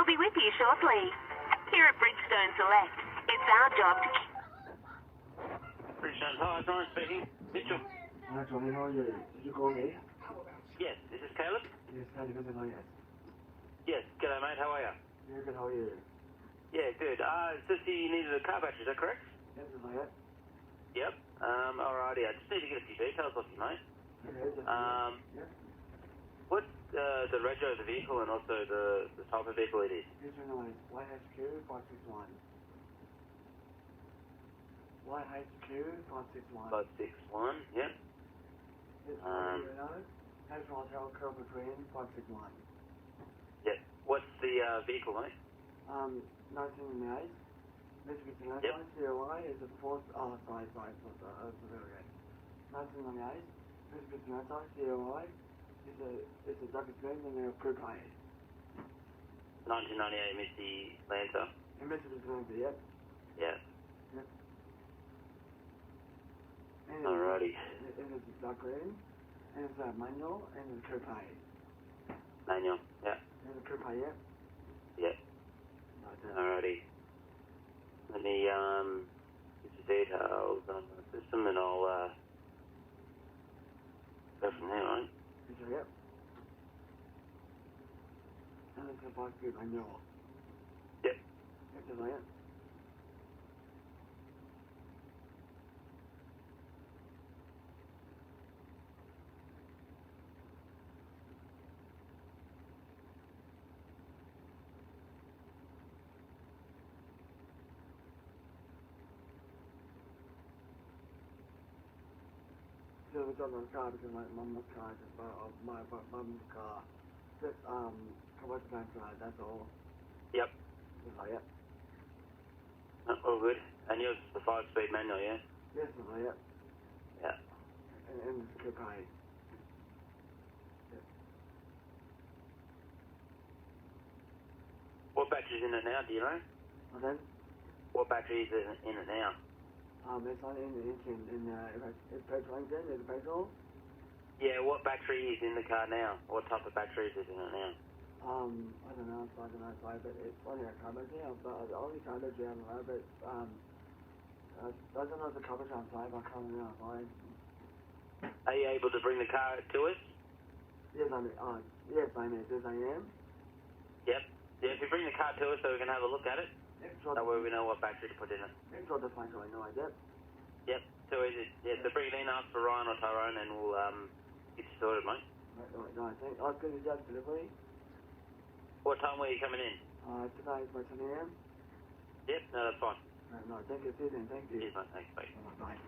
be with you shortly. Here at Bridgestone Select, it's our job to keep... Bridgestone, hi, Brian speaking. Mitchell. Hi, Johnny, how are you? Did you call me? Yes, is this Caleb? Yes, Caleb, yes. Yes, g'day mate, how are you? Yeah, good, how are you? Yeah, good. It says you needed a car battery, is that correct? Yes, is that it? Yep. Alrighty, I just need to get a few details off you, mate. Okay, just yeah. What's the reg of the vehicle and also the type of vehicle it is? Here's your name, YHQ 561. YHQ 561. 561, yep. It's National Hotel Cobra Green 561. Yep. What's the vehicle, mate? 1998. Mitsubishi Yep. CLI is the fourth, sorry, it's very good. 1998. Mitsubishi CLI is a dark green and a coupe. 1998 Mitsubishi Lancer. And Mitsubishi Lancer, yep. Yeah. Yep. And Alrighty. It's a dark green, and it's a manual, and it's a coupe. Manual, yeah. And a coupe, yep. Yep. Alrighty. Let me get your details on the system and I'll go from there, right? Yep. And it's a 5-speed manual. Yep. Yep, is that it? So it's on the car because my mum's car is my mum's car. Just commercial bank ride, that's all. Yep. Is that it? All good. And yours is the 5-speed manual, yeah? Yes, is that it? Yeah. And it's a coupe. Yep. What battery's in it now, do you know? And then? What battery is in it now? It's on in the engine, it's petrol engine, is it petrol? Yeah, what battery is in the car now? What type of battery is in it now? I don't know, but it's only a car battery, but the only car battery I don't know, but, I don't know if the car battery outside, but I can't remember outside. Are you able to bring the car to us? Yes, I am. Yes, I am. Yep. Yeah, if you bring the car to us so we can have a look at it, that way we know what battery to put in it. It's not the fine, so I know I did. Yep. So so bring it in, ask for Ryan or Tyrone, and we'll get you sorted, mate. Right, no, I think I was going to do delivery. What time were you coming in? Today is by 10 a.m. Yep. No, that's fine. Right, no, thank you, Susan, thank you. Cheers, mate. Thanks, mate. Bye.